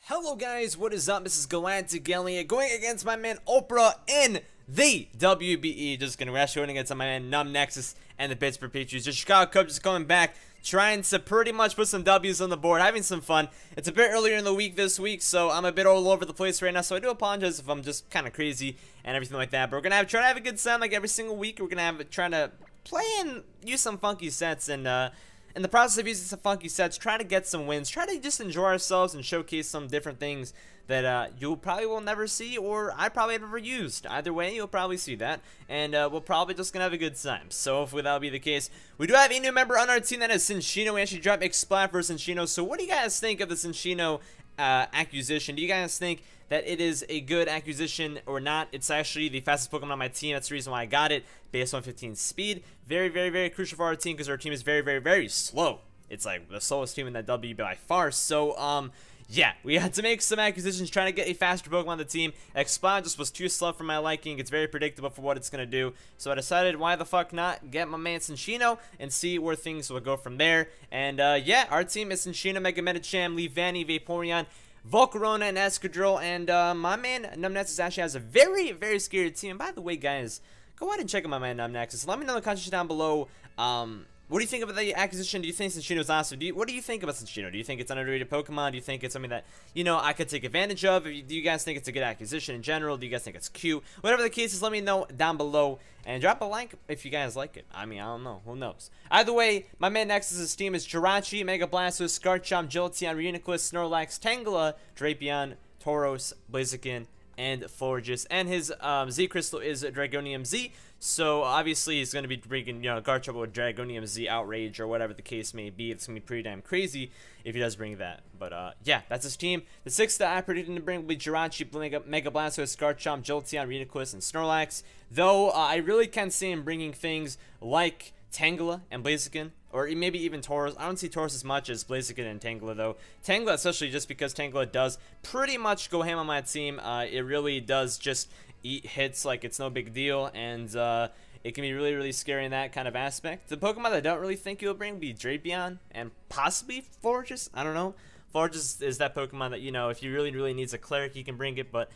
Hello guys, what is up? This is GalacticElliot going against my man Oprah in the WBE. Just gonna rush going against my man Numb Nexus and the Pittsburgh Pichus. The Chicago Cubchoos just coming back, trying to pretty much put some W's on the board, having some fun. It's a bit earlier in the week this week, so I'm a bit all over the place right now, so I do apologize if I'm just kind of crazy and everything like that. But we're gonna try to have a good time like every single week. We're gonna trying to play and use some funky sets, and in the process of using some funky sets, try to get some wins, try to just enjoy ourselves and showcase some different things that you probably will never see, or I probably have never used. Either way, you'll probably see that, and we're probably just gonna have a good time. So hopefully that'll be the case. We do have a new member on our team, that is Cinchino. We actually dropped Explat for Cinchino. So what do you guys think of the Cinchino acquisition? Do you guys think that it is a good acquisition or not? It's actually the fastest Pokemon on my team. That's the reason why I got it. Base 115 speed. Very, very, very crucial for our team because our team is very, very, very slow. It's like the slowest team in that W by far. So, yeah, we had to make some acquisitions trying to get a faster Pokemon on the team. Exploud just was too slow for my liking. It's very predictable for what it's going to do. So I decided, why the fuck not get my man Cinchino and see where things will go from there. And, yeah, our team is Cinchino, Mega Medicham, Leavanny, Vaporeon, Volcarona, and Escadrille. And my man Numbnexus actually has a very, very scary team. And by the way, guys, go ahead and check out my man Numbnexus. Let me know in the comments down below. What do you think about the acquisition? Do you think Cinchino's awesome? What do you think about Cinchino? Do you think it's an underrated Pokemon? Do you think it's something that, you know, I could take advantage of? Do you guys think it's a good acquisition in general? Do you guys think it's cute? Whatever the case is, let me know down below. And drop a like if you guys like it. I mean, I don't know. Who knows? Either way, my man Nexus' team is Jirachi, Mega Blastoise, Garchomp, Jolteon, Reuniclus, Snorlax, Tangela, Drapion, Tauros, Blaziken, and Forges, and his Z Crystal is Dragonium Z. So obviously he's going to be bringing, you know, Garchomp with Dragonium Z Outrage or whatever the case may be. It's going to be pretty damn crazy if he does bring that. But yeah, that's his team. The 6 that I predicted to bring will be Jirachi, Mega Blastoise, Garchomp, Jolteon, Reuniclus, and Snorlax. Though I really can't see him bringing things like Tangela and Blaziken, or maybe even Tauros. I don't see Tauros as much as Blaziken and Tangela, though. Tangela, especially just because Tangela does pretty much go ham on my team. It really does just eat hits like it's no big deal, and it can be really, really scary in that kind of aspect. The Pokemon that I don't really think he'll bring would be Drapion and possibly Forges. I don't know. Forges is that Pokemon that, you know, if he really, really needs a cleric, he can bring it, but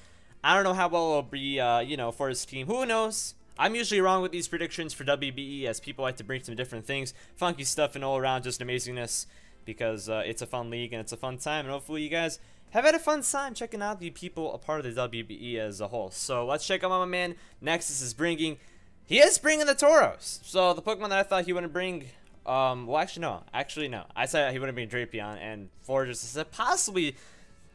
I don't know how well it'll be, you know, for his team. Who knows? I'm usually wrong with these predictions for WBE, as people like to bring some different things, funky stuff, and all around just amazingness, because it's a fun league and it's a fun time, and hopefully you guys have had a fun time checking out the people a part of the WBE as a whole. So let's check out what my man Nexus is bringing. He is bringing the Tauros. So the Pokemon that I thought he wouldn't bring, well, actually no. I said he wouldn't bring Drapion and Forges. I said possibly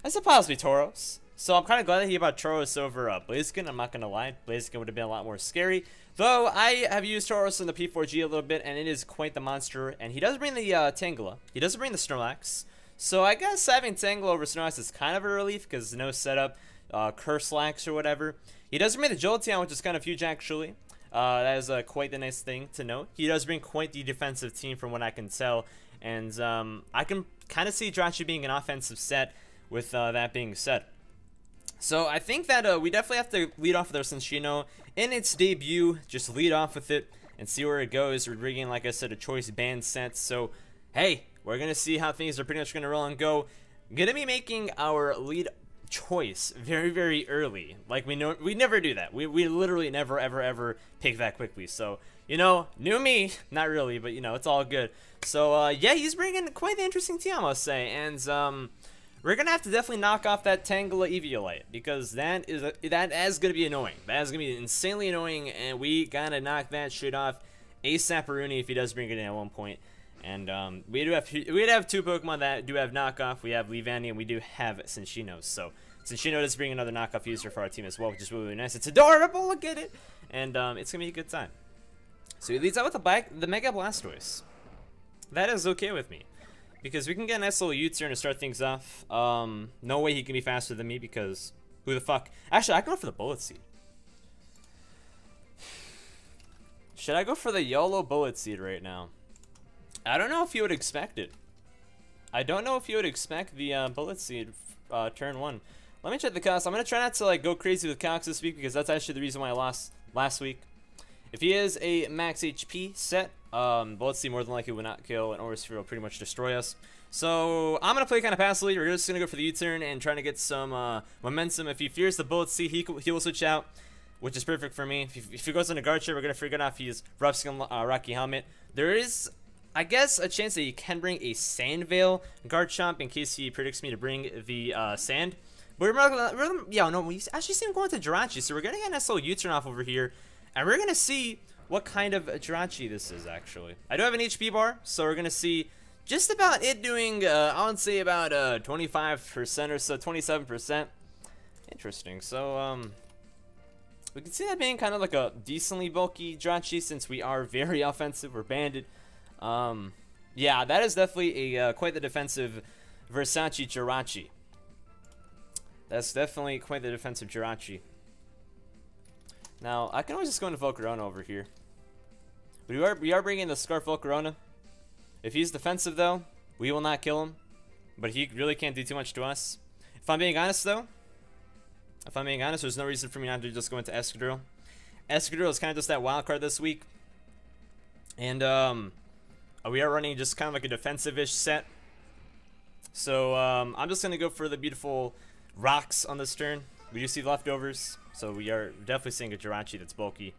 Tauros. So I'm kind of glad that he brought Tauros over Blaziken. I'm not going to lie. Blaziken would have been a lot more scary. Though I have used Tauros in the P4G a little bit, and it is quite the monster. And he does bring the Tangela. He doesn't bring the Snorlax. So I guess having Tangela over Snorlax is kind of a relief, because no setup, Curselax or whatever. He does bring the Jolteon, which is kind of huge actually. That is quite the nice thing to note. He does bring quite the defensive team from what I can tell. And I can kind of see Jirachi being an offensive set with that being said. So I think that we definitely have to lead off with our Cinchino in its debut. Just lead off with it and see where it goes. We're bringing, like I said, a choice band set. So, hey, we're going to see how things are pretty much going to roll and go. Going to be making our lead choice very, very early. Like, we never do that. We literally never, ever, ever pick that quickly. So, you know, new me. Not really, but, you know, it's all good. So, yeah, he's bringing quite the interesting team, I must say. And, we're going to have to definitely knock off that Tangela Eviolite, because that is going to be annoying. That is going to be insanely annoying, and we got to knock that shit off ASAP Rooney if he does bring it in at one point. And we'd have two Pokemon that do have knockoff. We have Leavanny, and we do have Cinchino. So Cinchino does bring another knockoff user for our team as well, which is really, really nice. It's adorable, look at it. And it's going to be a good time. So he leads out with the Mega Blastoise. That is okay with me, because we can get a nice little U-turn to start things off. No way he can be faster than me, because who the fuck? Actually, I can go for the Bullet Seed. Should I go for the YOLO Bullet Seed right now? I don't know if you would expect it. I don't know if you would expect the Bullet Seed turn 1. Let me check the cost. I'm going to try not to like go crazy with Cox this week, because that's actually the reason why I lost last week. If he is a max HP set, Bullet C more than likely will not kill, and Aura Sphere will pretty much destroy us. So I'm going to play kind of passively. We're just going to go for the U-turn and trying to get some momentum. If he fears the Bullet C, he will switch out, which is perfect for me. If he goes into guard share, we're going to figure out if he's rough skin Rocky helmet. There is, I guess, a chance that he can bring a Sand Veil guard chomp in case he predicts me to bring the sand. But we actually see him going to Jirachi, so we're going to get a nice little U-turn off over here, and we're going to see what kind of Jirachi this is, actually. I do have an HP bar, so we're going to see just about it doing, I would say about 25% or so, 27%. Interesting. So, we can see that being kind of like a decently bulky Jirachi since we are very offensive. We're banded. Yeah, that is definitely a quite the defensive Versace Jirachi. That's definitely quite the defensive Jirachi. Now, I can always just go into Volcarona over here. But we are bringing the Scarf Volcarona. If he's defensive, though, we will not kill him. But he really can't do too much to us. If I'm being honest, though, there's no reason for me not to just go into Escadrille. Escadrille is kind of just that wild card this week. And we are running just kind of like a defensive-ish set. So I'm just going to go for the beautiful rocks on this turn. We do see leftovers. So we are definitely seeing a Jirachi that's bulky.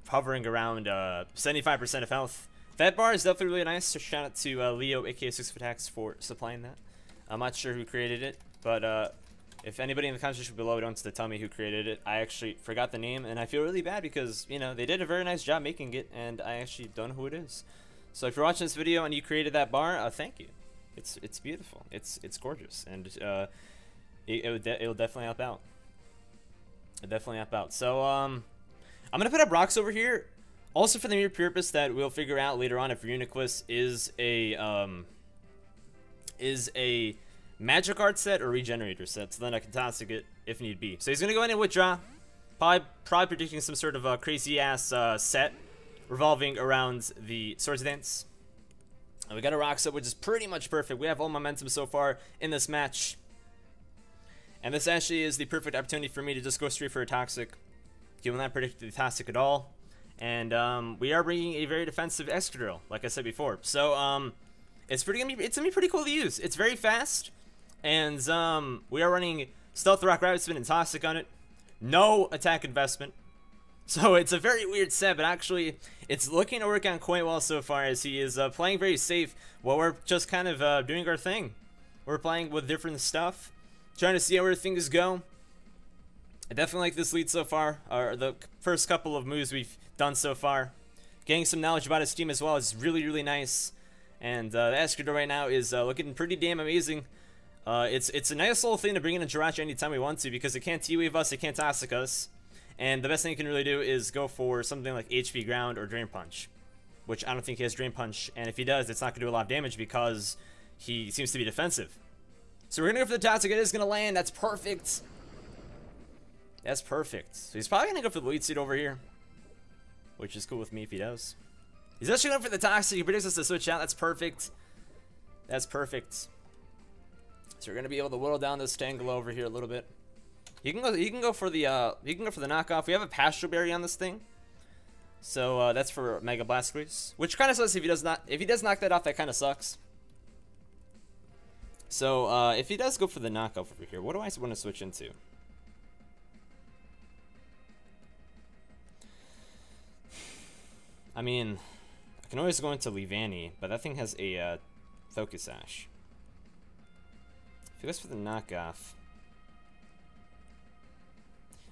Hovering around 75% of health. That bar is definitely really nice, so shout out to Leo, aka 6 Attacks, for supplying that. I'm not sure who created it, but if anybody in the comment section below wants to tell me who created it, I actually forgot the name, and I feel really bad because, you know, they did a very nice job making it, and I actually don't know who it is. So if you're watching this video and you created that bar, thank you. It's beautiful. It's gorgeous, and it'll definitely help out. It'll definitely help out. So I'm gonna put up rocks over here. Also, for the mere purpose that we'll figure out later on if Reuniclus is a magic art set or regenerator set, so then I can toxic it if need be. So he's gonna go in and withdraw, probably predicting some sort of crazy ass set revolving around the Swords Dance. And we got a rock set, which is pretty much perfect. We have all momentum so far in this match, and this actually is the perfect opportunity for me to just go straight for a toxic. He will not predict the toxic at all. And we are bringing a very defensive Escadrille, like I said before. So it's gonna be pretty cool to use. It's very fast, and we are running Stealth Rock, Rabbit Spin, and Toxic on it. No attack investment. So it's a very weird set, but actually it's looking to work out quite well so far, as he is playing very safe while we're just kind of doing our thing. We're playing with different stuff, trying to see where things go. I definitely like this lead so far, or the first couple of moves we've done so far. Getting some knowledge about his team as well is really, really nice. And the Escadrille right now is looking pretty damn amazing. It's a nice little thing to bring in a Jirachi anytime we want to, because it can't T-Wave us, it can't Toxic us. And the best thing you can really do is go for something like HP Ground or Drain Punch, which I don't think he has Drain Punch. And if he does, it's not going to do a lot of damage because he seems to be defensive. So we're going to go for the Toxic. It is going to land. That's perfect. That's perfect. So he's probably going to go for the lead seat over here, which is cool with me if he does. He's actually going for the Toxic. He predicts us to switch out. That's perfect. That's perfect. So we're going to be able to whittle down this Tangela over here a little bit. You can go for the knockoff. We have a Pastoral Berry on this thing. So that's for Mega Blastoise, which kind of sucks if he does knock that off. That kind of sucks. So if he does go for the knockoff over here, what do I want to switch into? I mean, I can always go into Leavanny, but that thing has a Focus Sash. If he goes for the knockoff,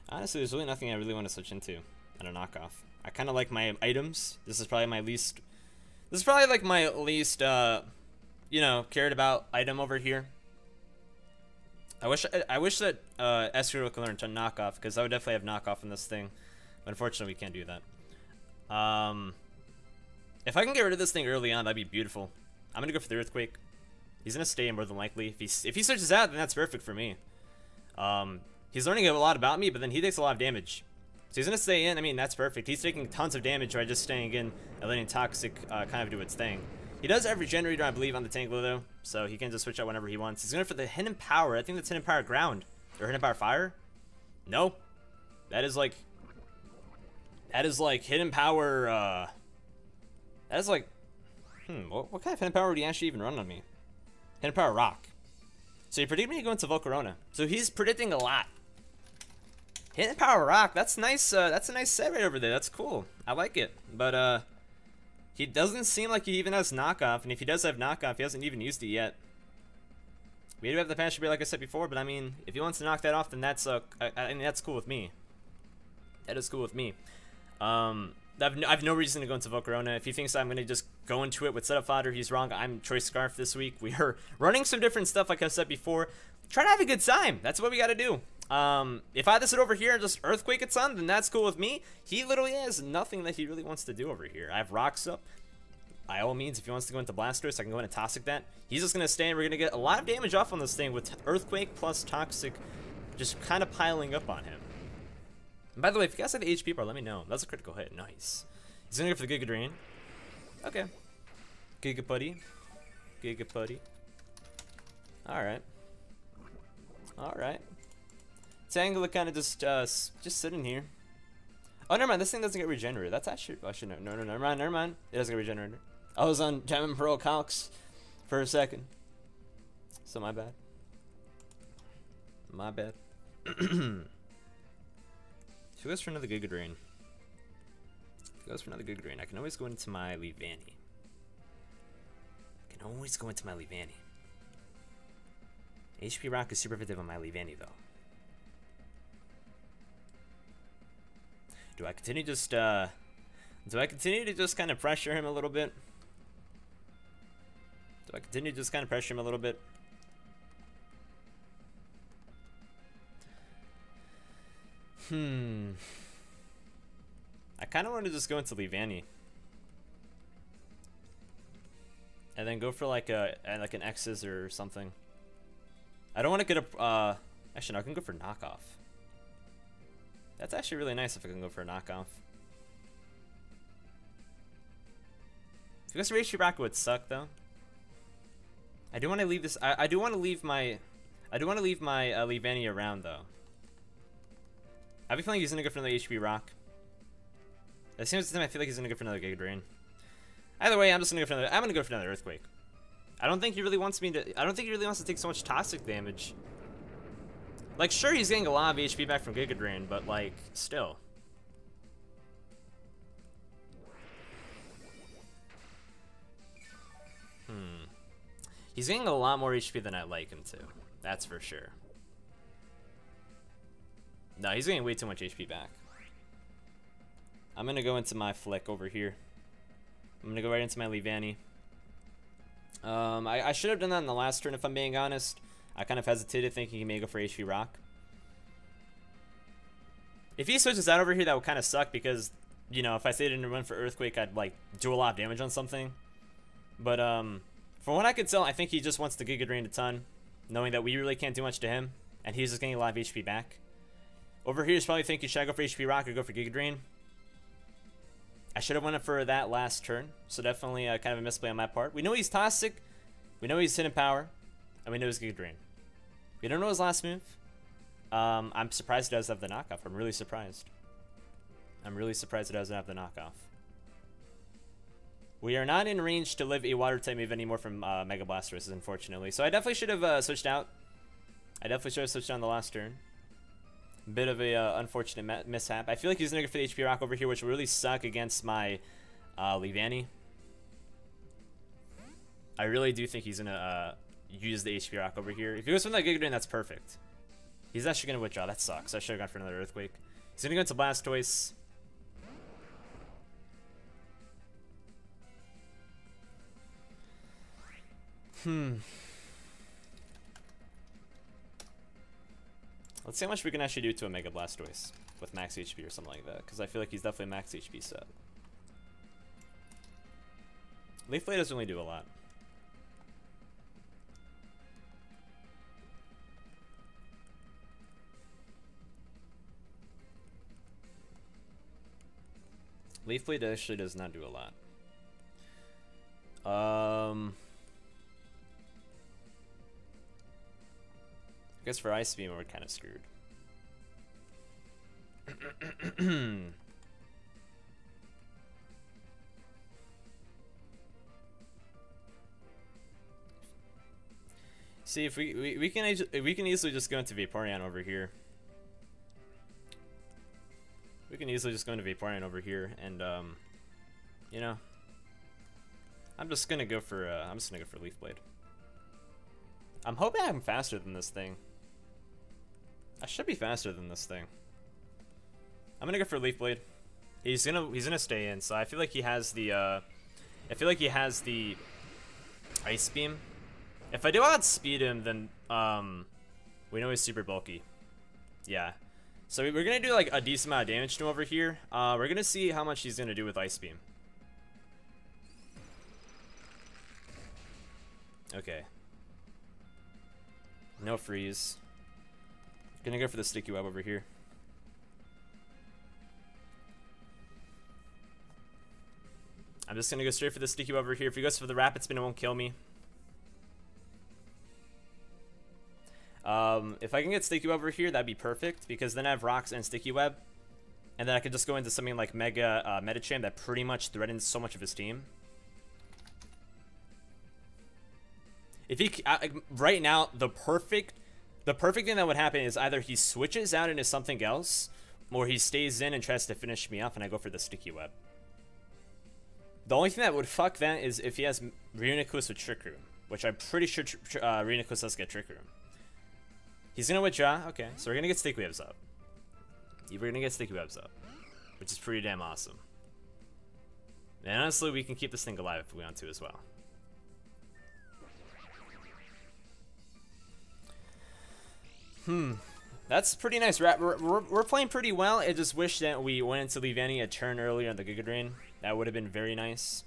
honestly, there's really nothing I really want to switch into on a knockoff. I kind of like my items. This is probably my least. This is probably like my least, you know, cared about item over here. I wish that Escadrille could learn to knockoff, because I would definitely have knockoff in this thing. But unfortunately, we can't do that. If I can get rid of this thing early on, that'd be beautiful. I'm gonna go for the Earthquake. He's gonna stay in more than likely. If he switches out, then that's perfect for me. He's learning a lot about me, but then he takes a lot of damage. So he's gonna stay in. I mean, that's perfect. He's taking tons of damage by just staying in and letting Toxic kind of do its thing. He does have Regenerator, I believe, on the Tangela though, so he can just switch out whenever he wants. He's going for the Hidden Power. I think that's Hidden Power Ground or Hidden Power Fire. No, that is like Hidden Power. That is like, what kind of hidden power would he actually even run on me? Hidden power rock. So he predicted me to go into Volcarona. So he's predicting a lot. Hidden power rock. That's nice. That's a nice set right over there. That's cool. I like it. But he doesn't seem like he even has knockoff. And if he does have knockoff, he hasn't even used it yet. We do have the patch to be like I said before. But I mean, if he wants to knock that off, then that's I mean, that's cool with me. That is cool with me. I have no reason to go into Volcarona. If he thinks I'm going to just go into it with setup fodder, he's wrong. I'm Choice Scarf this week. We are running some different stuff, like I said before. Try to have a good time. That's what we got to do. If I just sit over here and just Earthquake it son, then that's cool with me. He literally has nothing that he really wants to do over here. I have Rocks up. By all means, if he wants to go into Blastoise, I can go in and Toxic that. He's just going to stay, and we're going to get a lot of damage off on this thing with Earthquake plus Toxic just kind of piling up on him. And by the way, if you guys have the HP bar, let me know. That's a critical hit. Nice. He's going to go for the Giga Drain. Okay. Giga Putty. Giga Putty. Alright. Alright. Tangela kind of just sitting here. Oh, never mind. This thing doesn't get regenerated. That's actually... Oh, shit, no, never mind, never mind. It doesn't get regenerated. I was on Gem Pearl Calcs for a second. So my bad. My bad. If he goes for another Giga Drain. If he goes for another Giga Drain, I can always go into my Leavanny. I can always go into my Leavanny. HP Rock is super effective on my Leavanny, though. Do I continue just, do I continue to just kind of pressure him a little bit? Do I continue to just kind of pressure him a little bit? I kind of want to just go into Leavanny. And then go for like an X's or something. I don't want to get a, actually no, I can go for knockoff. That's actually really nice if I can go for a knockoff. If it goes for HP Rocket would suck though. I do want to leave this, I do want to leave my Leavanny around though. I have a feeling he's gonna go for another HP Rock. As soon as I feel like he's gonna go for another Giga Drain. Either way, I'm just gonna go for another. I'm gonna go for another Earthquake. I don't think he really wants me to. I don't think he really wants to take so much toxic damage. Like, sure, he's getting a lot of HP back from Giga Drain, but like, still. He's getting a lot more HP than I'd like him to. That's for sure. No, he's getting way too much HP back. I'm gonna go into my Flick over here. I'm gonna go right into my Leavanny. I should have done that in the last turn, if I'm being honest. I kind of hesitated, thinking he may go for HP Rock. If he switches out over here, that would kind of suck, because, you know, if I stayed in to run for Earthquake, I'd, like, do a lot of damage on something. But, from what I could tell, I think he just wants to Giga Drain a ton, knowing that we really can't do much to him, and he's just getting a lot of HP back. Over here, he's probably thinking, should I go for HP Rock or go for Giga Drain? I should have went for that last turn, so definitely kind of a misplay on my part. We know he's Toxic, we know he's Hidden Power, and we know he's Giga Drain. We don't know his last move. I'm surprised he doesn't have the knockoff. I'm really surprised. I'm really surprised he doesn't have the knockoff. We are not in range to live a Water type move anymore from Mega Blastoise, unfortunately. So I definitely should have switched out. I definitely should have switched on the last turn. Bit of a unfortunate mishap. I feel like he's gonna go for the HP Rock over here, which will really suck against my Leavanny. I really do think he's gonna use the HP Rock over here. If he goes for that Giga Drain, that's perfect. He's actually gonna withdraw. That sucks. I should have gone for another Earthquake. He's gonna go into Blastoise. Let's see how much we can actually do to a Mega Blastoise with max HP or something like that, because I feel like he's definitely max HP set. Leaf Blade doesn't really do a lot. Leaf Blade actually does not do a lot. I guess for Ice Beam, we're kind of screwed. See if we can easily just go into Vaporeon over here. We can easily just go into Vaporeon over here, and you know, I'm just gonna go for Leaf Blade. I'm hoping I'm faster than this thing. I should be faster than this thing. I'm gonna go for Leaf Blade. He's gonna stay in, so I feel like he has the Ice Beam. If I do outspeed him, then we know he's super bulky. Yeah. So we're gonna do like a decent amount of damage to him over here. We're gonna see how much he's gonna do with Ice Beam. Okay. No freeze. Gonna go for the Sticky Web over here. I'm just gonna go straight for the Sticky Web over here. If he goes for the Rapid Spin, it won't kill me. If I can get Sticky Web over here, that'd be perfect, because then I have Rocks and Sticky Web, and then I could just go into something like Mega Medicham that pretty much threatens so much of his team. If he right now, the perfect thing that would happen is either he switches out into something else, or he stays in and tries to finish me off, and I go for the Sticky Web. The only thing that would fuck that is if he has Reuniclus with Trick Room, which I'm pretty sure Reuniclus does get Trick Room. He's gonna withdraw. Okay, so we're gonna get Sticky Webs up. We're gonna get Sticky Webs up, which is pretty damn awesome. And honestly, we can keep this thing alive if we want to as well. That's pretty nice. We're playing pretty well. I just wish that we went into Leavanny a turn earlier on the Giga Drain. That would have been very nice.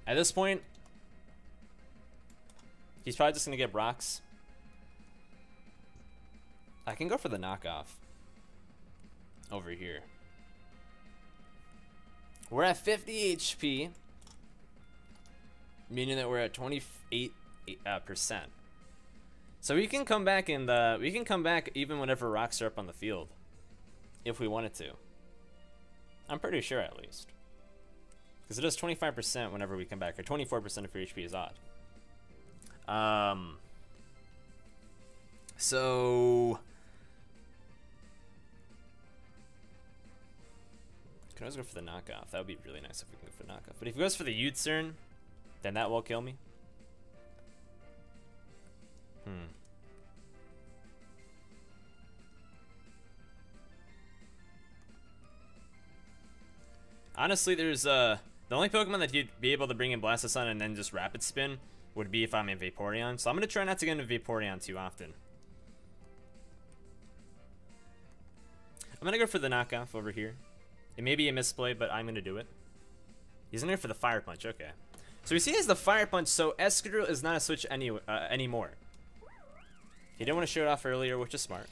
At this point, he's probably just gonna get Rocks. I can go for the knockoff over here. We're at 50 HP, meaning that we're at 28%. So we can come back even whenever Rocks are up on the field, if we wanted to. I'm pretty sure, at least, because it does 25% whenever we come back, or 24% if your HP is odd. So can always go for the knockoff. That would be really nice if we can go for the knockoff. But if he goes for the U-turn, then that will kill me. Honestly, there's the only Pokemon that you'd be able to bring in Blastoise and then just Rapid Spin would be if I'm in Vaporeon. So I'm gonna try not to get into Vaporeon too often. I'm gonna go for the knockoff over here. It may be a misplay, but I'm gonna do it. He's in there for the Fire Punch. Okay. So we see he has the Fire Punch, so Escadrille is not a switch anymore. He didn't want to show it off earlier, which is smart.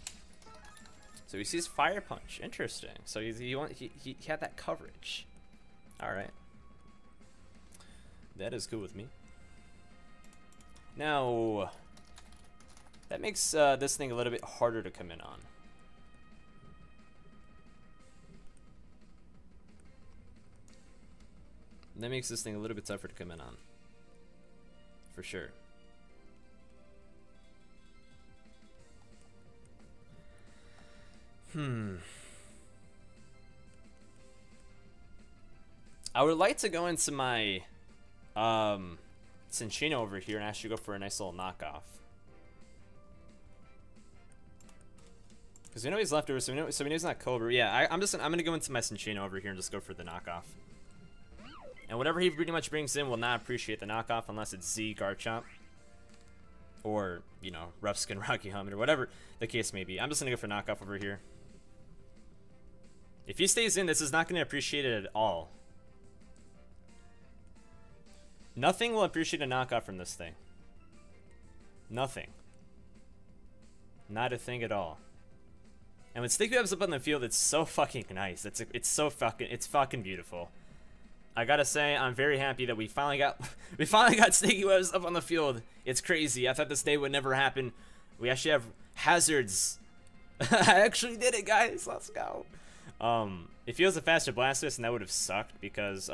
So he sees Fire Punch. Interesting. So he had that coverage. All right. That is cool with me. Now, that makes this thing a little bit harder to come in on. That makes this thing a little bit tougher to come in on. For sure. I would like to go into my Cinccino over here and actually go for a nice little knockoff. Because we know he's leftover, so we know he's not Cobra. Yeah, I'm gonna go into my Cinccino over here and just go for the knockoff. And whatever he pretty much brings in will not appreciate the knockoff unless it's Z Garchomp. Or, you know, Rough Skin Rocky Helmet or whatever the case may be. I'm just gonna go for knockoff over here. If he stays in, this is not gonna appreciate it at all. Nothing will appreciate a knockoff from this thing. Nothing. Not a thing at all. And when Sticky Web's up on the field, it's so fucking nice. It's fucking beautiful. I gotta say, I'm very happy that we finally got Sticky Webs up on the field. It's crazy. I thought this day would never happen. We actually have hazards. I actually did it, guys. Let's go. If he was a faster Blastoise, and that would have sucked because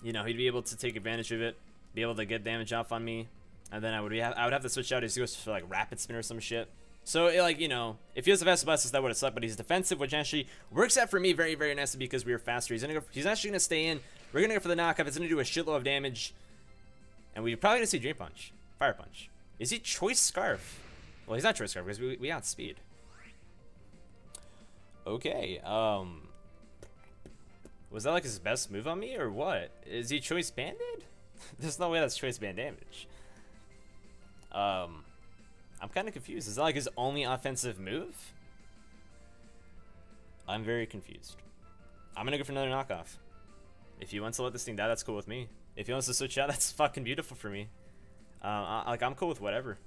you know, he'd be able to take advantage of it, be able to get damage off on me, And then I would have to switch out his goes for like rapid spin or some shit. So like, you know, if he was a fast Blastoise, that would have sucked. But he's defensive, which actually works out for me very, very nicely because we were faster. He's actually gonna stay in. We're gonna go for the knockoff. It's gonna do a shitload of damage, and we're probably gonna see Dream Punch, Fire Punch. Is he Choice Scarf? Well, he's not Choice Scarf because we outspeed. Okay. Was that like his best move on me or what? Is he Choice Banded? There's no way that's Choice Band damage. I'm kind of confused. Is that like his only offensive move? I'm very confused. I'm gonna go for another knockoff. If he wants to let this thing die, that's cool with me. If he wants to switch out, that's fucking beautiful for me. Like, I'm cool with whatever.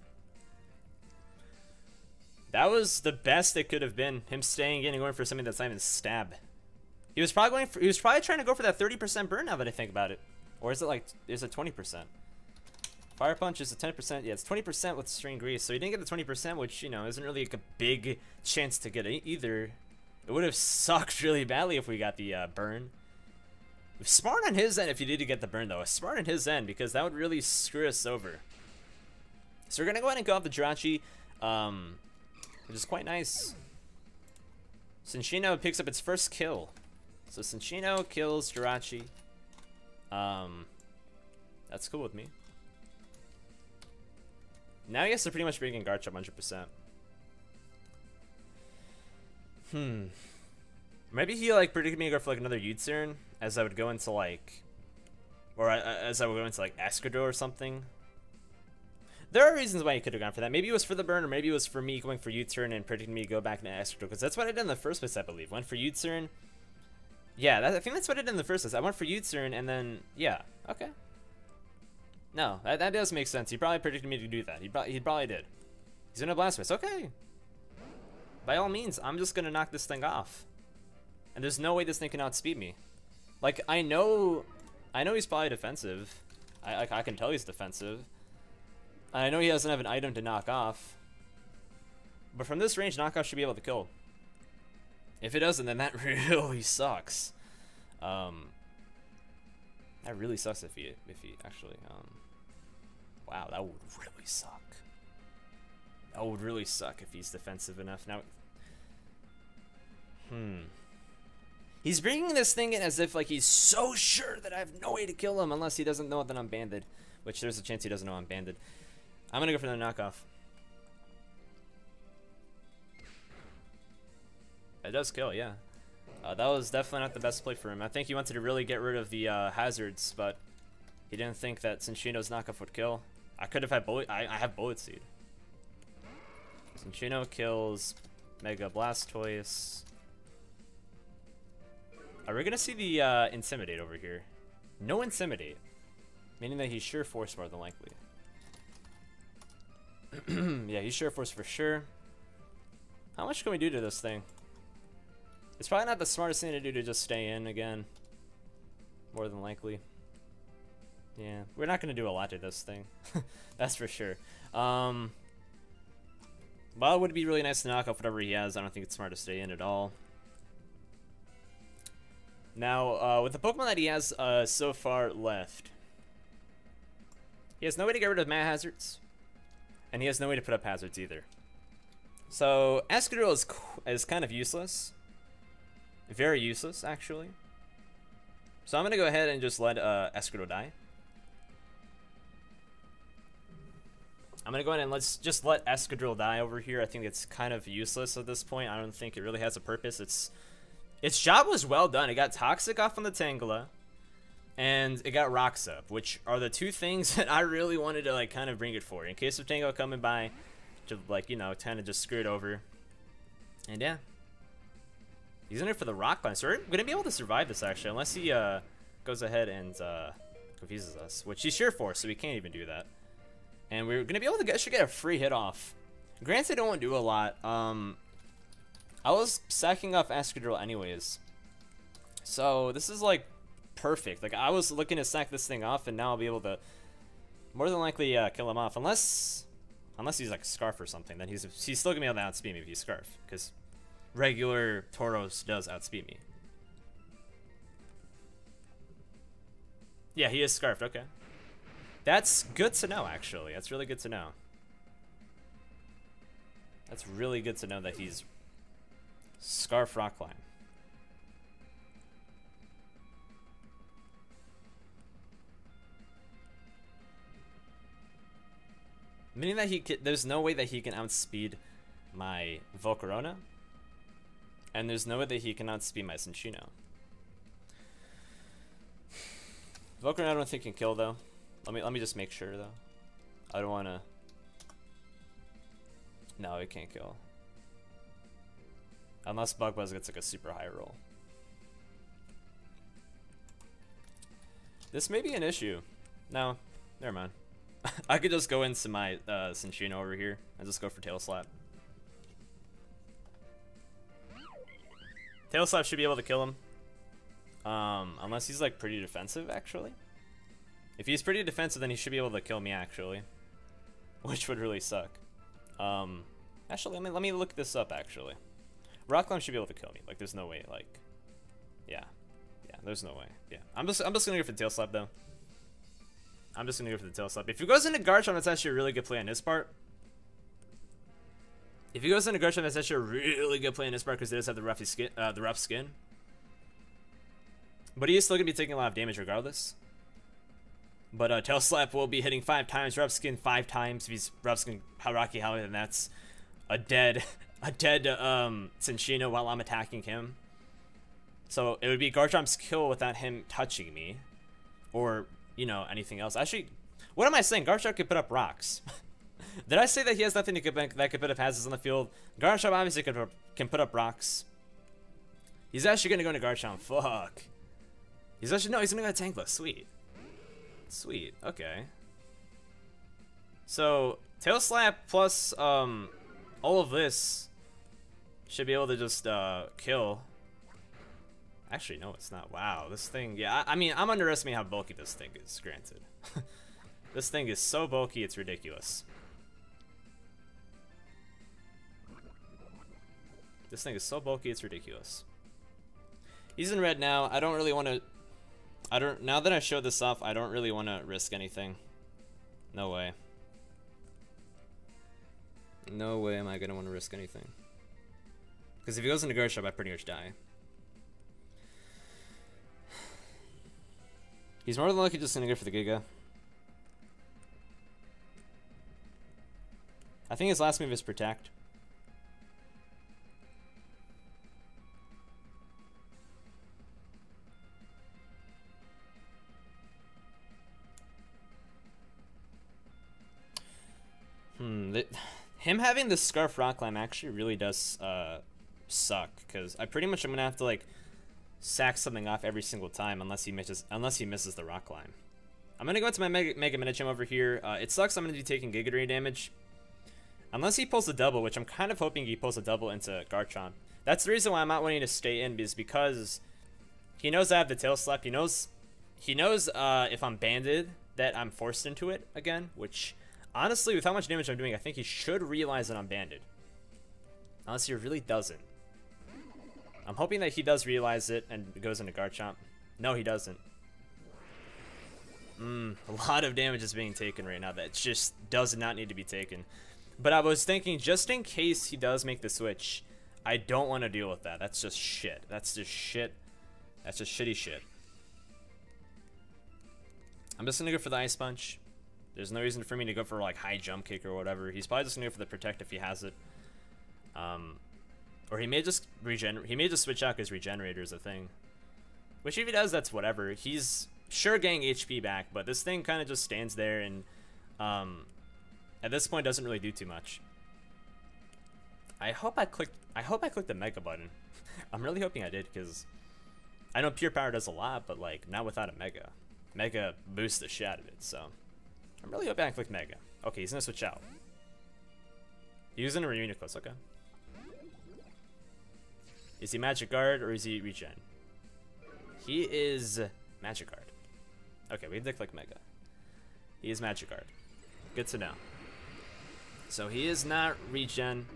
That was the best it could have been. Him staying in and going for something that's not even stab. He was probably trying to go for that 30% burn now that I think about it. Or is it like, is it 20%? Fire Punch is a 10%. Yeah, it's 20% with String Grease. So he didn't get the 20%, which, you know, isn't really like a big chance to get it either. It would have sucked really badly if we got the burn. Smart on his end if you did get the burn, though. Smart on his end because that would really screw us over. So we're going to go ahead and go off the Jirachi, which is quite nice. Cinccino picks up its first kill. So Cinccino kills Jirachi. That's cool with me. Now he has to pretty much bring in Garchomp 100%. Maybe he like predicted me to go for like another U-turn as I would go into like, or as I would go into like Escudero or something. There are reasons why he could have gone for that. Maybe it was for the burn, or maybe it was for me going for U-turn and predicting me to go back into Escudero, because that's what I did in the first place, I believe. Went for U-turn. Yeah, I think that's what I did in the first place. I went for U-turn and then, yeah, okay. No, that does make sense. He probably predicted me to do that. He probably did. He's gonna Blastoise. Okay. By all means, I'm just gonna knock this thing off. And there's no way this thing can outspeed me. Like, I know he's probably defensive. I can tell he's defensive. I know he doesn't have an item to knock off. But from this range, knockoff should be able to kill. If it doesn't, then that really sucks. That really sucks if he actually, wow, that would really suck. That would really suck if he's defensive enough. Now, he's bringing this thing in as if like he's so sure that I have no way to kill him unless he doesn't know that I'm banded, which there's a chance he doesn't know I'm banded. I'm gonna go for the knockoff. It does kill, yeah. That was definitely not the best play for him. I think he wanted to really get rid of the hazards, but he didn't think that Cinccino's knockoff would kill. I could have had bullet. I have Bullet Seed. Cinccino kills Mega Blastoise. Are we gonna see the Intimidate over here? No Intimidate, meaning that he's sure Force more than likely. Yeah, he's sure Force for sure. How much can we do to this thing? It's probably not the smartest thing to do to just stay in again. More than likely. Yeah, we're not going to do a lot to this thing. That's for sure. While it would be really nice to knock off whatever he has, I don't think it's smart to stay in at all. Now, with the Pokemon that he has so far left, he has no way to get rid of Mad Hazards, and he has no way to put up hazards either. So, Escudero is kind of useless. Very useless, actually. So I'm going to go ahead and just let Escudero die. I'm going to go ahead and just let Escudero die over here. I think it's kind of useless at this point. I don't think it really has a purpose. Its job was well done. It got Toxic off on the Tangela, and it got Rocks up, which are the two things that I really wanted to like kind of bring it for. In case of Tangela coming by, to like, you know, kind of just screw it over. And yeah. He's in it for the Rock Climb, so we're going to be able to survive this, actually, unless he goes ahead and confuses us, which he's sure for, so we can't even do that. And we're going to be able to get a free hit off. Granted, it won't do a lot. I was sacking off Escudero anyways, so this is, like, perfect. Like, I was looking to sack this thing off, and now I'll be able to more than likely kill him off, unless he's, like, Scarf or something. Then he's still going to be able to outspeed me if he's Scarf, because regular Tauros does outspeed me. Yeah, he is Scarfed, okay. That's good to know, actually. That's really good to know. That's really good to know that he's Scarf Rockline. Meaning that there's no way that he can outspeed my Volcarona. And there's no way that he can outspeed my Cinccino. Volcarona I don't think can kill though. Let me just make sure though. I don't wanna. No, it can't kill. Unless Bug Buzz gets like a super high roll. This may be an issue. No, never mind. I could just go into my Cinccino over here and just go for Tail Slap. Tail Slap should be able to kill him. Unless he's like pretty defensive, actually. If he's pretty defensive, then he should be able to kill me, actually. Which would really suck. Actually, let me look this up, actually. Rockline should be able to kill me. Like, there's no way, like... Yeah. Yeah, there's no way. Yeah. I'm just gonna go for the Tail Slap, though. I'm just gonna go for the Tail Slap. If he goes into Garchomp, that's actually a really good play on his part. If he goes into Garchomp, that's actually a really good play on his part because he does have the rough skin. But he is still gonna be taking a lot of damage regardless. But Tail Slap will be hitting 5 times, rough skin 5 times. If he's rough skin Rocky Helmet, then that's a dead Cinccino while I'm attacking him. So it would be Garchomp's kill without him touching me, or you know, anything else. Actually, what am I saying? Garchomp could put up rocks. Did I say that he has nothing that could put up hazards on the field? Garchomp obviously can put up rocks. He's actually gonna go into Garchomp. Fuck. He's actually no. He's gonna go to Tankla. Sweet. Sweet. Okay. So Tail Slap plus all of this should be able to just kill. Actually, no, it's not. Wow, this thing. Yeah, I mean, I'm underestimating how bulky this thing is. Granted, this thing is so bulky, it's ridiculous. This thing is so bulky, it's ridiculous. He's in red now. I don't really want to. Now that I showed this off, I don't really want to risk anything. No way. No way am I gonna want to risk anything. Because if he goes into Garchomp, I pretty much die. He's more than likely just gonna go for the Giga. I think his last move is Protect. Him having the Scarf Rock Climb actually really does suck, because I pretty much am gonna have to like sack something off every single time unless he misses the Rock Climb. I'm gonna go into my Mega Minichim over here. It sucks I'm gonna be taking Giga Drain damage. Unless he pulls a double, which I'm kind of hoping he pulls a double into Garchomp. That's the reason why I'm not wanting to stay in, is because he knows I have the Tail Slap. He knows if I'm banded that I'm forced into it again, which honestly, with how much damage I'm doing, I think he should realize that I'm banded. Unless he really doesn't. I'm hoping that he does realize it and goes into Garchomp. No, he doesn't. A lot of damage is being taken right now that just does not need to be taken. But I was thinking, just in case he does make the switch, I don't want to deal with that. That's just shit. That's just shit. That's just shitty shit. I'm just going to go for the Ice Punch. There's no reason for me to go for like high jump kick or whatever. He's probably just gonna go for the Protect if he has it. Or he may just switch out because Regenerator is a thing. Which if he does, that's whatever. He's sure getting HP back, but this thing kind of just stands there and at this point doesn't really do too much. I hope I clicked the Mega button. I'm really hoping I did, because I know Pure Power does a lot, but like not without a Mega. Mega boosts the shit out of it, so I'm really hoping I click Mega. Okay, he's gonna switch out. Using a Reuniclus, okay. Is he Magic Guard or is he Regen? He is Magic Guard. Okay, we have to click Mega. He is Magic Guard. Good to know. So he is not Regen.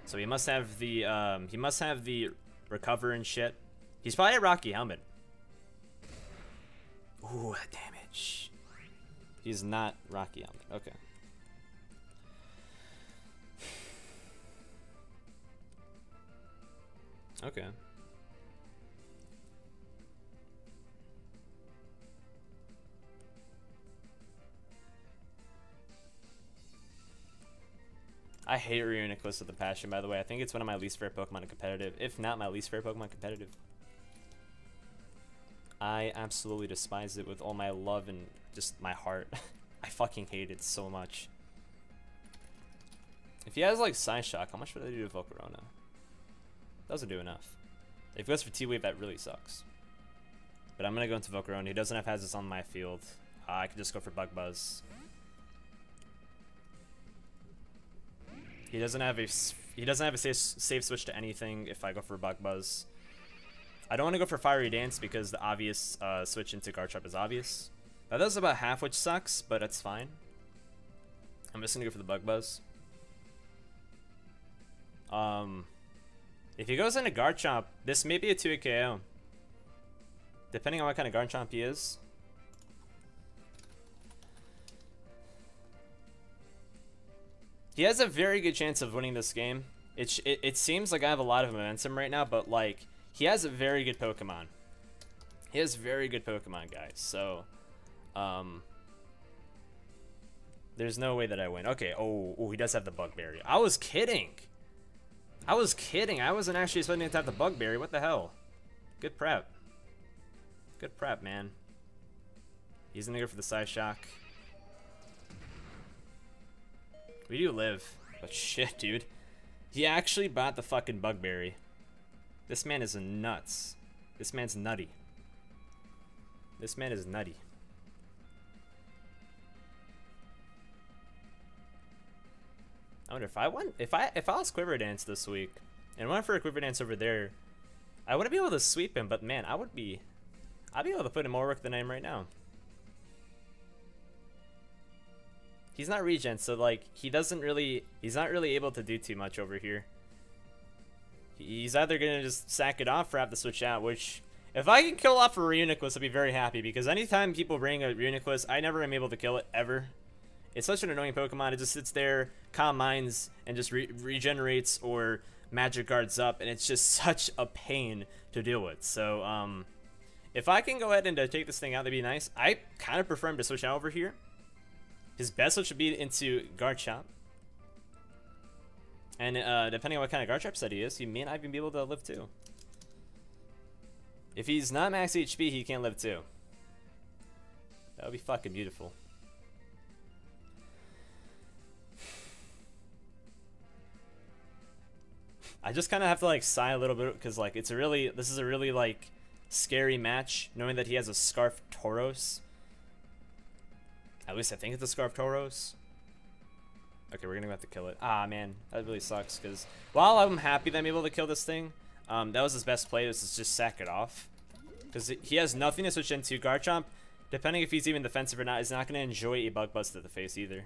So he must have the Recover and shit. He's probably a Rocky Helmet. Ooh, that damage. He's not Rocky on it. Okay. Okay. I hate Reuniclus with a passion, by the way. I think it's one of my least favorite Pokemon in competitive. If not my least favorite Pokemon competitive. I absolutely despise it with all my love and just my heart. I fucking hate it so much. If he has like Psyshock, how much would I do to Volcarona? Doesn't do enough. If he goes for T-Wave, that really sucks. But I'm gonna go into Volcarona. He doesn't have Hazards on my field. I can just go for Bug Buzz. He doesn't have a safe switch to anything if I go for Bug Buzz. I don't want to go for Fiery Dance because the obvious switch into Garchomp is obvious. That does about half, which sucks, but it's fine. I'm just gonna go for the Bug Buzz. If he goes into Garchomp, this may be a 2-hit KO. Depending on what kind of Garchomp he is. He has a very good chance of winning this game. It seems like I have a lot of momentum right now, but like he has a very good Pokemon. He has very good Pokemon, guys. So, there's no way that I win. Okay. Oh, he does have the Bugberry. I was kidding. I wasn't actually expecting to have the Bugberry. What the hell? Good prep. Good prep, man. He's gonna go for the Psyshock. We do live. But shit, dude. He actually bought the fucking Bugberry. This man is nuts. This man's nutty. This man is nutty. I wonder if I was Quiver Dance this week and went for a Quiver Dance over there, I wouldn't be able to sweep him, but man, I'd be able to put in more work than I am right now. He's not regen, so like he's not really able to do too much over here. He's either gonna just sack it off or have to switch out, which if I can kill off a Reuniclus, I'd be very happy because anytime people bring a Reuniclus, I never am able to kill it ever. It's such an annoying Pokemon. It just sits there, Calm Minds, and just regenerates or Magic Guards up, and it's just such a pain to deal with. So if I can go ahead and take this thing out, that'd be nice. I kind of prefer him to switch out over here. His best switch would be into Garchomp. And depending on what kind of Garchomp set he is, he may not even be able to live too. If he's not max HP, he can't live too. That would be fucking beautiful. I just kind of have to like sigh a little bit because like this is a really like scary match, knowing that he has a Scarf Tauros. At least I think it's a Scarf Tauros. Okay, we're gonna have to kill it. Ah, man, that really sucks because while I'm happy that I'm able to kill this thing, that was his best play. This is just sack it off because he has nothing to switch into. Garchomp, depending if he's even defensive or not, is not gonna enjoy a Bug Buzz to the face either.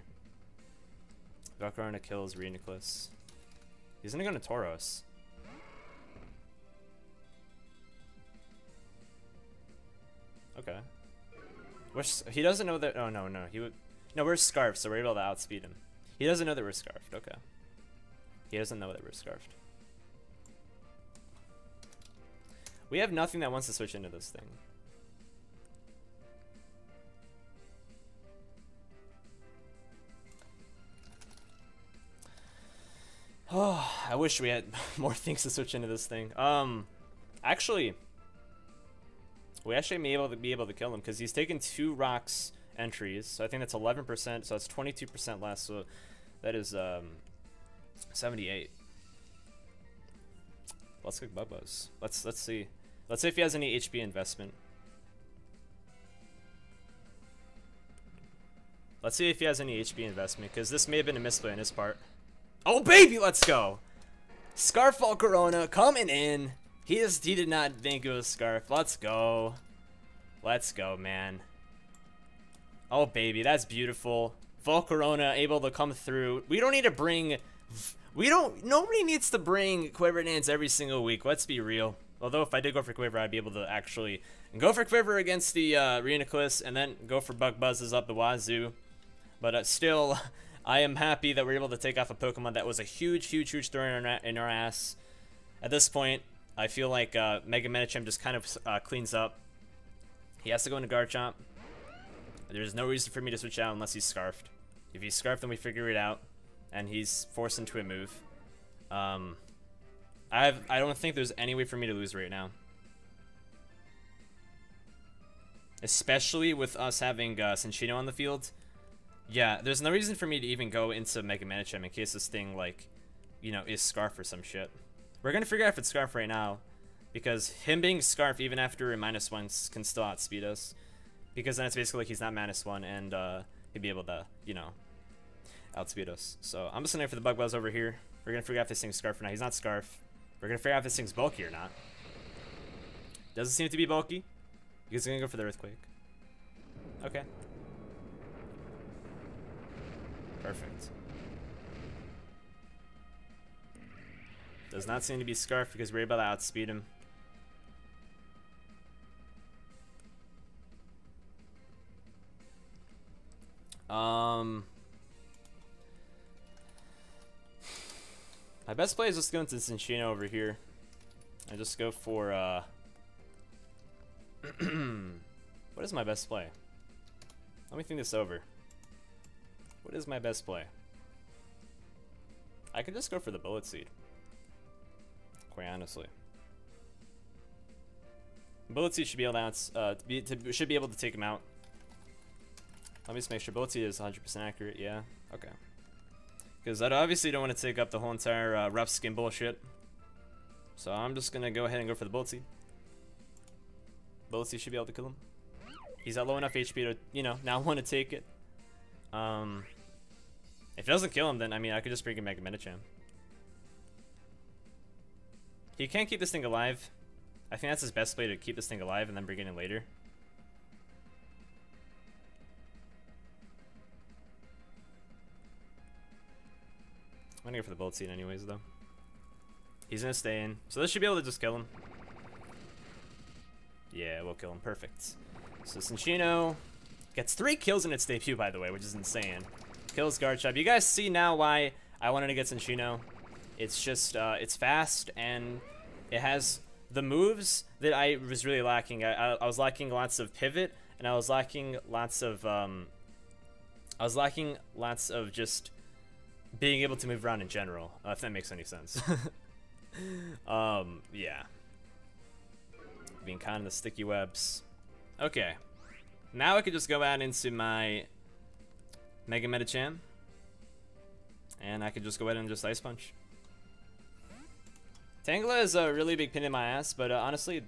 Volcarona kills Reuniclus. He's gonna go into Tauros. Okay. He doesn't know that. Oh no, he would. No, we're Scarfed, so we're able to outspeed him. He doesn't know that we're Scarfed. Okay. He doesn't know that we're Scarfed. We have nothing that wants to switch into this thing. Oh, I wish we had more things to switch into this thing. Actually, we actually may be able to kill him because he's taken 2 rocks entries. So I think that's 11%. So that's 22% less. So that is 78. Let's kick Bug Buzz. Let's see. Let's see if he has any HP investment. Let's see if he has any HP investment because this may have been a misplay on his part. Oh baby, let's go. Scarf Volcarona coming in. He did not think it was Scarf. Let's go. Let's go, man. Oh baby, that's beautiful. Volcarona able to come through. We don't need to bring nobody needs to bring Quiver Dance every single week. Let's be real. Although if I did go for Quiver, I'd be able to actually go for Quiver against the Rhinoculus and then go for Bug Buzzes up the wazoo. But still, I am happy that we're able to take off a Pokemon that was a huge throw in our ass. At this point, I feel like Mega Medicham just kind of cleans up. He has to go into Garchomp. There's no reason for me to switch out unless he's Scarfed. If he's Scarfed, then we figure it out, and he's forced into a move. I don't think there's any way for me to lose right now. Especially with us having Cinccino on the field. Yeah, there's no reason for me to even go into Mega Medicham in case this thing, like, you know, is Scarf or some shit. We're gonna figure out if it's Scarf right now, because him being Scarf even after a -1 can still outspeed us. Because then it's basically like he's not -1 and he'd be able to, you know, outspeed us. So I'm just gonna go for the Bug Buzz over here. We're gonna figure out if this thing's Scarf or not. He's not Scarf. We're gonna figure out if this thing's bulky or not. Doesn't seem to be bulky. He's gonna go for the Earthquake. Okay. Perfect. Does not seem to be Scarf because we're able to outspeed him. My best play is just going to Cinccino over here. I just go for what is my best play? Let me think this over. What is my best play? I could just go for the Bullet Seed. Quite honestly. Bullet Seed should be able to should be able to take him out. Let me just make sure Bullet Seed is 100% accurate. Yeah. Okay. Because I obviously don't want to take up the whole entire rough skin bullshit. So I'm just gonna go ahead and go for the Bullet Seed. Bullet Seed should be able to kill him. He's at low enough HP to, you know, not want to take it. If it doesn't kill him, then I mean I could just bring him Mega Medicham. He can't keep this thing alive. I think that's his best play, to keep this thing alive and then bring it in later. I'm gonna go for the Bullet Seed anyways, though. He's gonna stay in, so this should be able to just kill him. Yeah, we'll kill him. Perfect. So Cinccino gets 3 kills in its debut, by the way, which is insane. Kills Garchomp. You guys see now why I wanted to get Cinccino. It's just, it's fast, and it has the moves that I was really lacking. I was lacking lots of pivot, and I was lacking lots of, just being able to move around in general, if that makes any sense. Yeah. Being caught in the sticky webs. Okay. Now I could just go out into my Mega Medicham, and I could just go ahead and just Ice Punch. Tangela is a really big pain in my ass, but honestly, it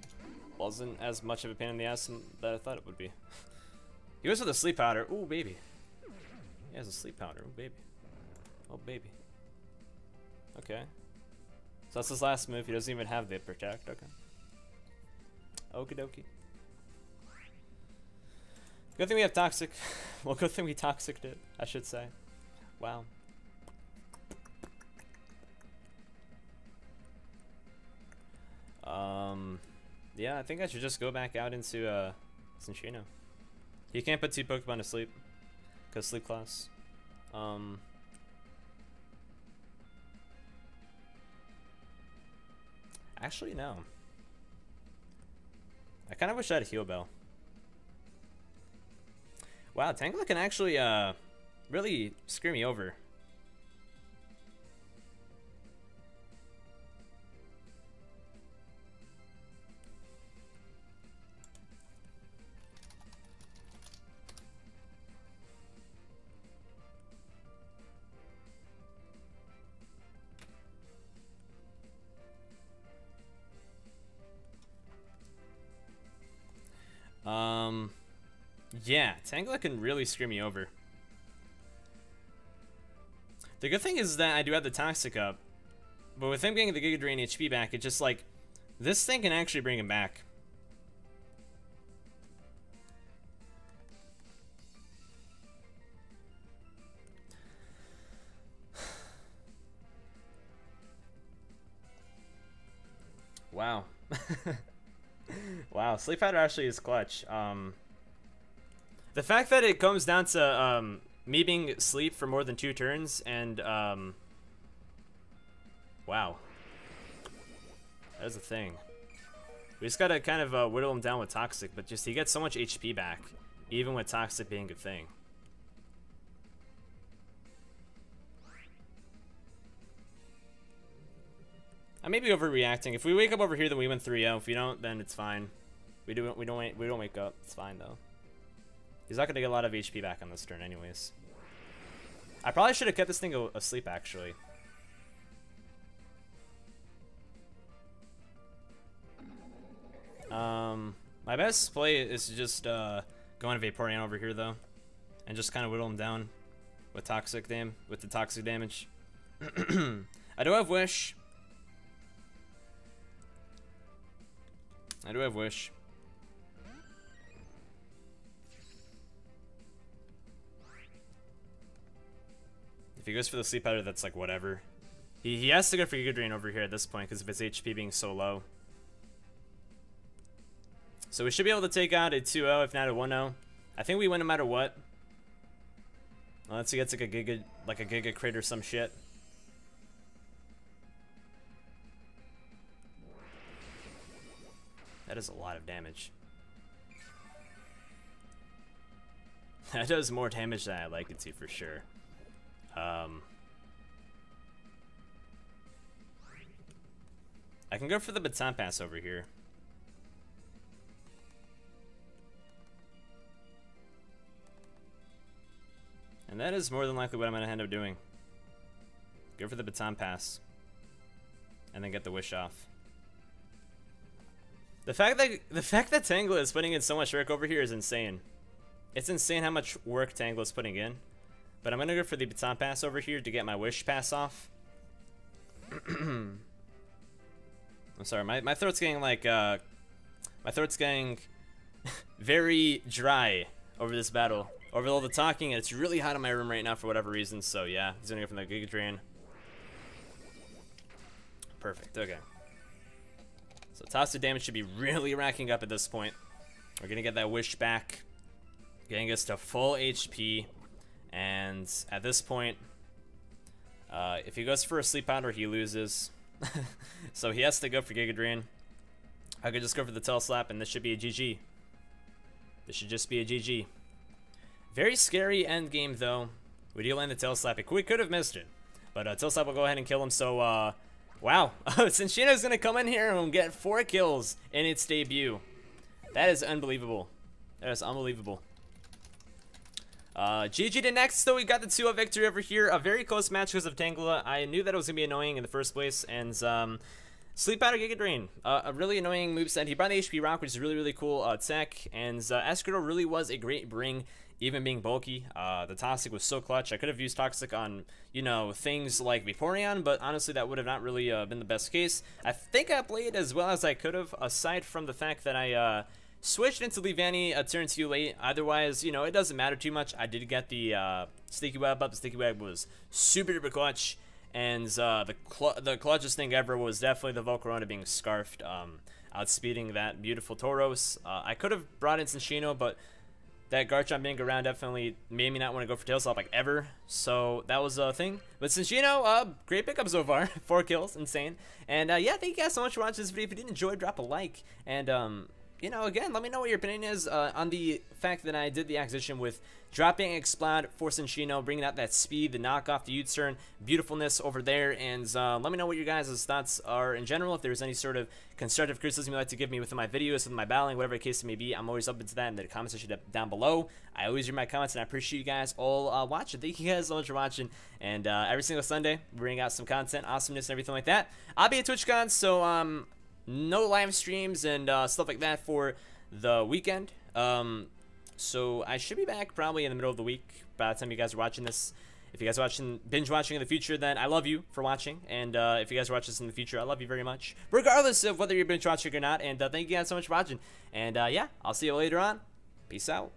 wasn't as much of a pain in the ass that I thought it would be. He goes for the Sleep Powder. Ooh, baby. He has a Sleep Powder. Ooh, baby. Oh, baby. Okay. So that's his last move. He doesn't even have the Protect. Okay. Okie dokie. Good thing we have Toxic. Well, good thing we Toxiced it, I should say. Wow. Yeah, I think I should just go back out into Cinccino. You can't put 2 Pokemon to sleep because Sleep Class. Actually, no. I kind of wish I had a Heal Bell. Wow, Tangela can actually really screw me over. Yeah, Tangela can really screw me over. The good thing is that I do have the Toxic up, but with him getting the Giga Drain HP back, it's just like, this thing can actually bring him back. Wow. Wow, Sleep Powder actually is clutch. The fact that it comes down to me being asleep for more than 2 turns and wow, that's a thing. We just gotta kind of whittle him down with Toxic, but just he gets so much HP back, even with Toxic being a thing. I may be overreacting. If we wake up over here, then we win 3-0. If we don't, then it's fine. We don't wake up. It's fine though. He's not gonna get a lot of HP back on this turn, anyways. I probably should have kept this thing asleep, actually. My best play is just going to Vaporeon over here though, and just kind of whittle him down with the toxic damage. I do have Wish. If he goes for the Sleep Powder, that's like whatever. He has to go for Giga Drain over here at this point because of his HP being so low. So we should be able to take out a 2-0, if not a 1-0. I think we win no matter what. Unless he gets like a Giga Crit or some shit. That is a lot of damage. That does more damage than I like it to, for sure. I can go for the Baton Pass over here. And that is more than likely what I'm going to end up doing. Go for the Baton Pass. And then get the Wish off. The fact that Tangela is putting in so much work over here is insane. It's insane how much work Tangela is putting in. But I'm going to go for the Baton Pass over here to get my Wish Pass off. I'm sorry, my throat's getting like, my throat's getting very dry over this battle. Over all the talking, and it's really hot in my room right now for whatever reason, so yeah, he's gonna go from the Giga Drain. Perfect, okay. So toxic damage should be really racking up at this point. We're gonna get that Wish back, getting us to full HP, and at this point, if he goes for a Sleep Powder, he loses. So he has to go for Giga Drain. I could just go for the Tail Slap, and this should be a GG. This should just be a GG. Very scary end game though. We do land the Tail Slap. We could have missed it, but Tail Slap will go ahead and kill him. So wow, Cinccino's gonna come in here and get 4 kills in its debut. That is unbelievable. That is unbelievable. GG to next, though. We got the 2-0 victory over here. A very close match because of Tangela. I knew that it was gonna be annoying in the first place, and Sleep Powder Giga Drain, a really annoying moveset. He brought the HP Rock, which is really cool tech, and Escrow really was a great bring. Even being bulky, the Toxic was so clutch. I could have used Toxic on, you know, things like Vaporeon, but honestly, that would have not really been the best case. I think I played as well as I could have, aside from the fact that I switched into Leavanny a turn too late. Otherwise, you know, it doesn't matter too much. I did get the Sticky Web up. The Sticky Web was super clutch, and the clutchest thing ever was definitely the Volcarona being scarfed, outspeeding that beautiful Tauros. I could have brought in Cinccino, but that Garchomp being around definitely made me not want to go for Tail Slap like ever. So that was a thing. But Cinccino, great pickup so far. 4 kills, insane. And yeah, thank you guys so much for watching this video. If you did enjoy, drop a like. And you know, again, let me know what your opinion is on the fact that I did the acquisition with dropping Explode for Cinccino, bringing out that speed, the knockoff, the U-turn, beautifulness over there, and let me know what your guys' thoughts are in general. If there's any sort of constructive criticism you'd like to give me within my videos, within my battling, whatever the case may be, I'm always open to that in the comment section down below. I always read my comments, and I appreciate you guys all watching. Thank you guys so much for watching, and every single Sunday, we bring out some content, awesomeness, and everything like that. I'll be at TwitchCon, so no live streams and stuff like that for the weekend. So I should be back probably in the middle of the week by the time you guys are watching this. If you guys are binge watching in the future, then I love you for watching. And if you guys watch this in the future, I love you very much, regardless of whether you're binge watching or not. And thank you guys so much for watching. And yeah, I'll see you later on. Peace out.